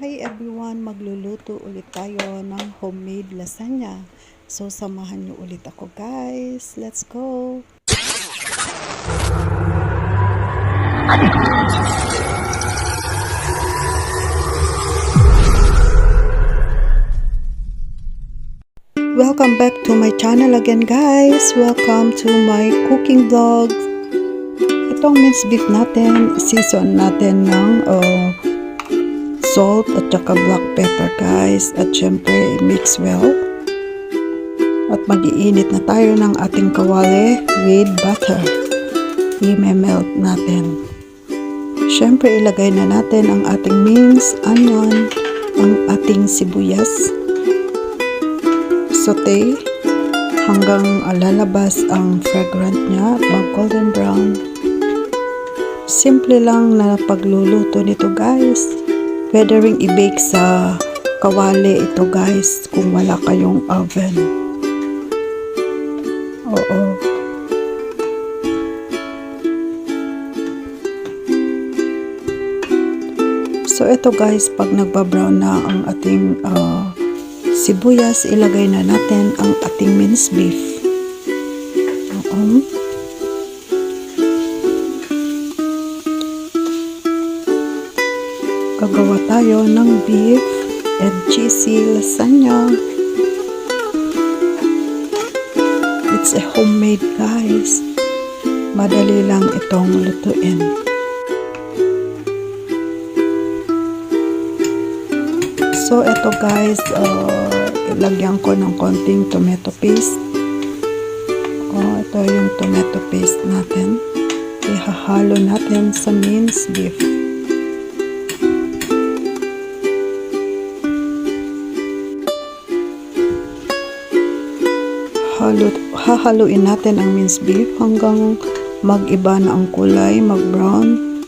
Hi everyone! Magluluto ulit tayo ng homemade lasagna. So, samahan nyo ulit ako guys. Let's go! Welcome back to my channel again guys. Welcome to my cooking vlog. Itong minced beef natin, season natin ng salt at saka black pepper guys. At syempre, mix well. At mag-iinit na tayo ng ating kawali with butter. I-melt natin. Syempre, ilagay na natin ang ating minced onion, ang ating sibuyas. Saute hanggang lalabas ang fragrant niya, mag-golden brown. Simple lang na pagluluto nito guys. Pwede ring i-bake sa kawali ito guys kung wala kayong oven. Oo. So ito guys, pag nagbabrown na ang ating sibuyas, ilagay na natin ang ating minced beef. Gagawa tayo ng beef and cheesy lasagna. It's a homemade guys. Madali lang itong lutuin. So ito guys, ilagyan ko ng konting tomato paste. Ito yung tomato paste natin. Ihahalo natin sa minced beef. Hahaluin natin ang minced beef hanggang mag-iba na ang kulay, mag-brown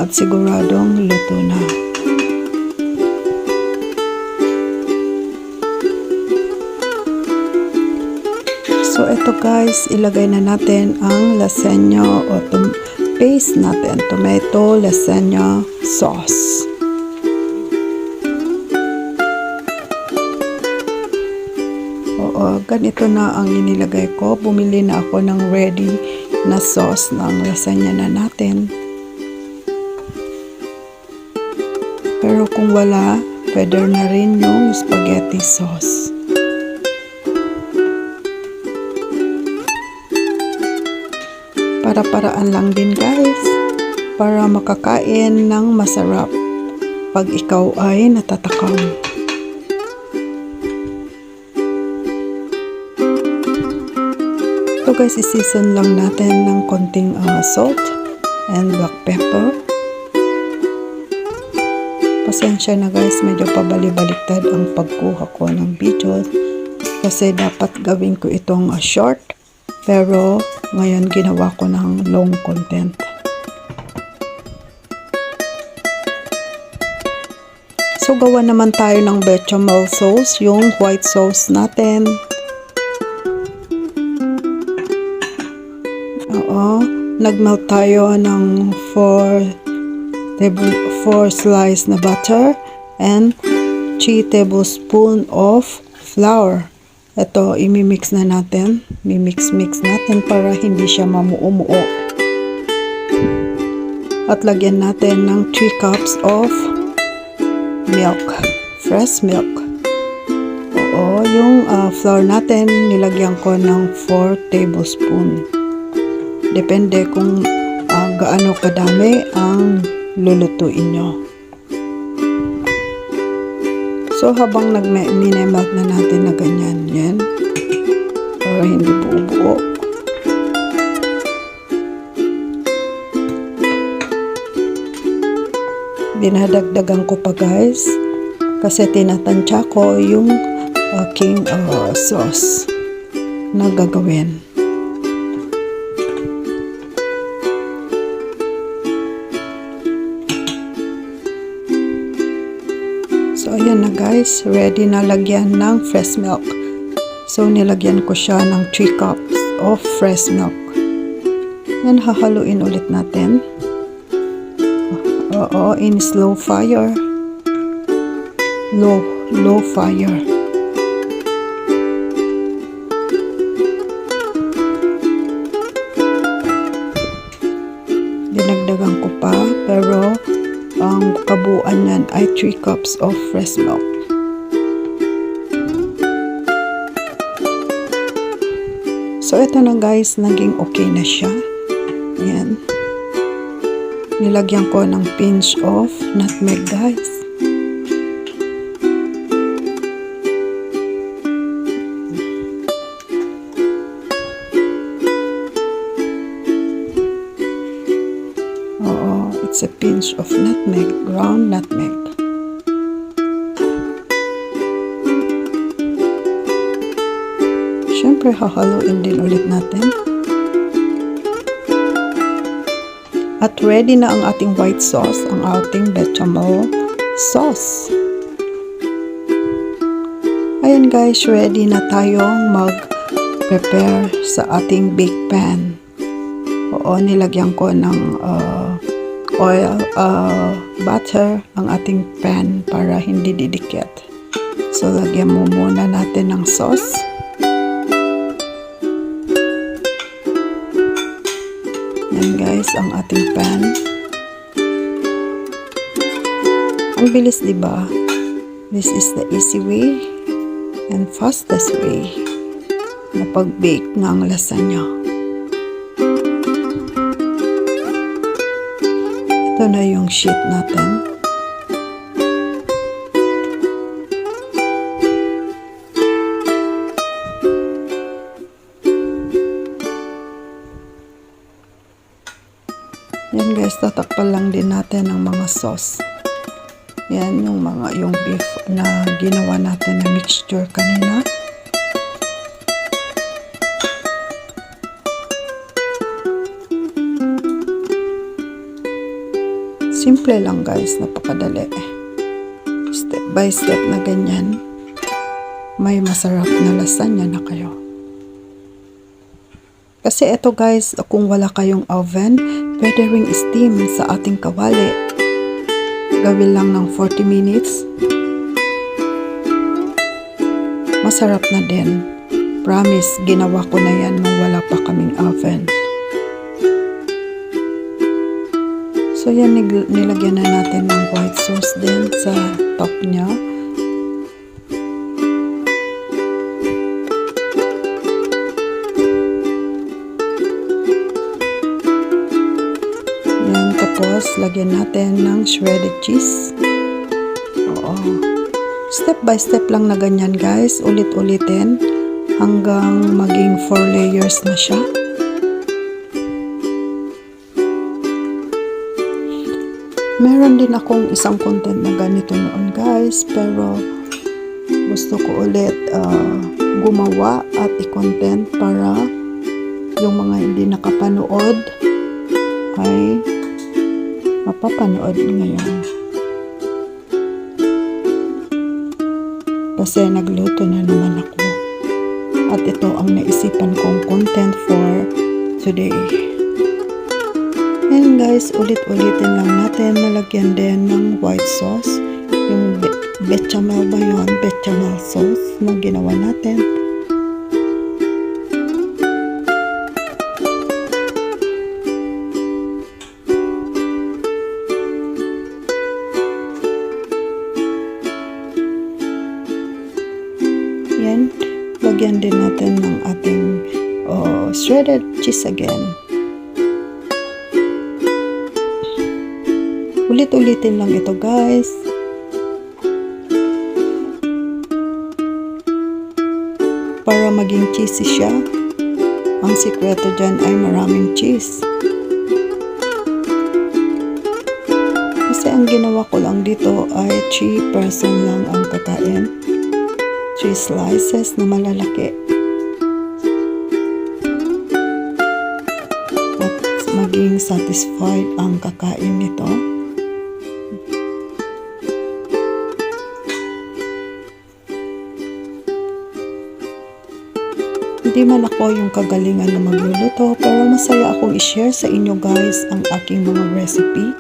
at siguradong luto na. So ito guys, ilagay na natin ang lasagna o paste natin, tomato lasagna sauce. Ganito na ang inilagay ko. Bumili na ako ng ready na sauce ng lasagna na natin. Pero kung wala, pwede na rin yung spaghetti sauce. Para-paraan lang din guys, para makakain ng masarap pag ikaw ay natatakam. So guys, i-season lang natin ng konting salt and black pepper. Pasensya na guys, medyo pabali-baliktad ang pagkuha ko ng video kasi dapat gawin ko itong short, pero ngayon ginawa ko ng long content. So gawa naman tayo ng bechamel sauce, yung white sauce natin. Nagmelt tayo ng 4 slice na butter and 3 tablespoon of flour. Ito, imimix na natin. Mimix natin para hindi siya mamuo-muo. At lagyan natin ng 3 cups of milk. Fresh milk. Yung flour natin, nilagyan ko ng 4 tablespoon. Depende kung gaano kadami ang lulutuin nyo. So, habang minemelt na natin na ganyan, yan. Para hindi buo-buo. Dinadagdagan ko pa guys. Kasi tinatansya ko yung aking sauce na gagawin. So, ayan na guys. Ready na lagyan ng fresh milk. So, nilagyan ko siya ng 3 cups of fresh milk. Yan, hahaluin ulit natin. In slow fire. low fire. Dinagdagan ko pa, pero ang kabuuan niyan ay 3 cups of fresh milk. So ito na guys, naging okay na siya. Ayan. Nilagyan ko ng pinch of nutmeg guys. It's a pinch of nutmeg, ground nutmeg. Siyempre, hahaluin din ulit natin. At ready na ang ating white sauce, ang ating bechamel sauce. Ayan guys, ready na tayong mag-prepare sa ating bake pan. Oo, nilagyan ko ng oil, butter ang ating pan para hindi didikit. So, lagyan mo muna natin ng sauce. Yan guys, ang ating pan. Ang bilis, diba? This is the easy way and fastest way na pag-bake ng lasagna. Ito na yung sheet natin. Yan guys, tatakpan lang din natin ang mga sauce. Yan yung beef na ginawa natin na mixture kanina. Simple lang guys, napakadali. Step by step na ganyan, may masarap na lasagna na kayo. Kasi ito guys, kung wala kayong oven, pwede ring steam sa ating kawali. Gawin lang ng 40 minutes. Masarap na din. Promise, ginawa ko na yan nung wala pa kaming oven. So yan, nilagyan na natin ng white sauce din sa top niya. Yan, tapos lagyan natin ng shredded cheese. Oo. Step by step lang na ganyan guys. Ulit-ulitin hanggang maging 4 layers na siya. Meron din akong isang content na ganito noon guys, pero gusto ko ulit gumawa at i-content para yung mga hindi nakapanood ay mapapanood ngayon. Kasi nagluto na naman ako. At ito ang naisipan kong content for today. Ayan guys, ulit-ulitin lang natin, nalagyan din ng white sauce. Yung bechamel ba yun? Bechamel sauce na ginawa natin. Yan, lagyan din natin ng ating shredded cheese again. Ulit-ulitin lang ito guys. Para maging cheesy siya. Ang sikreto dyan ay maraming cheese. Kasi ang ginawa ko lang dito ay 3 person lang ang kakain. 3 slices na malalaki. At maging satisfied ang kakain nito. Hindi man ako yung kagalingan na magluluto, pero masaya akong i-share sa inyo guys ang aking mga recipe.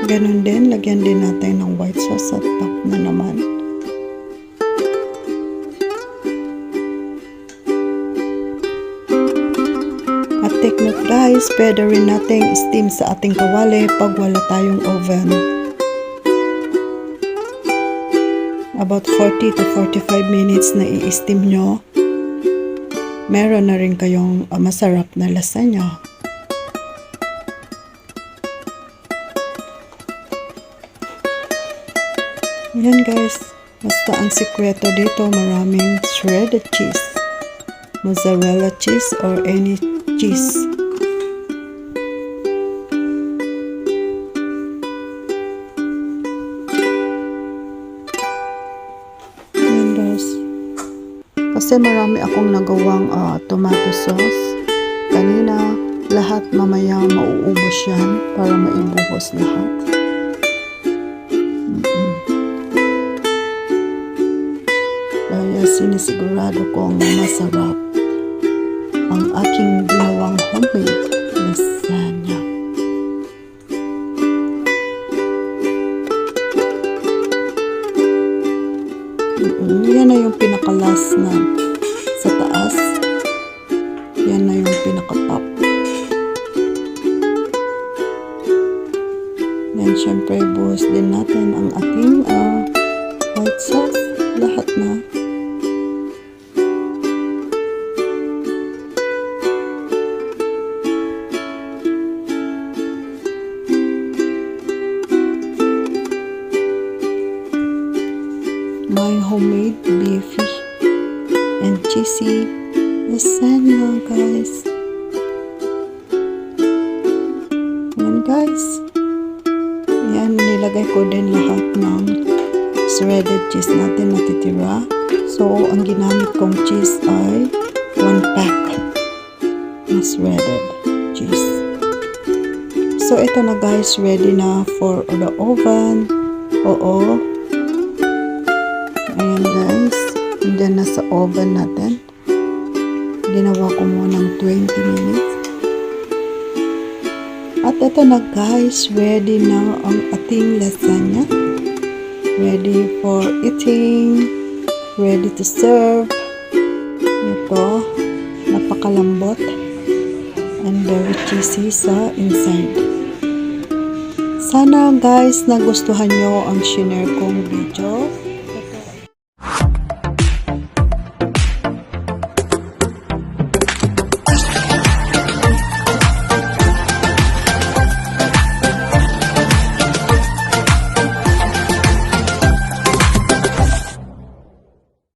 Ganun din, lagyan din natin ng white sauce sa top na naman. At take note guys, pwede rin natin steam sa ating kawali pag wala tayong oven. About 40 to 45 minutes na i-steam nyo, meron na rin kayong masarap na lasagna. Yan guys, basta ang sikreto dito, maraming shredded cheese, mozzarella cheese or any cheese. Yan guys, kasi marami akong nagawang tomato sauce kanina, lahat mamaya mauubos yan para maibuhos lahat. Kaya sinisigurado kong masarap ang aking ginawang homemade lasagna. Yan na yung pinakalas na sa taas. Yan na yung pinaka-top. Then syempre buhos din natin ang ating white sauce. Lahat na. My homemade beefy and cheesy lasagna guys. Yan guys. Yan, nilagay ko din lahat ng shredded cheese natin natitira. So, ang ginamit kong cheese ay 1 pack na shredded cheese. So, ito na guys, ready na for the oven. Oo. Ayan guys, andyan na sa oven natin. Ginawa ko munang 20 minutes. At ito na guys, ready na ang ating lasagna. Ready for eating. Ready to serve. Ito, napakalambot and very cheesy sa inside. Sana guys, nagustuhan nyo ang shinare kong video.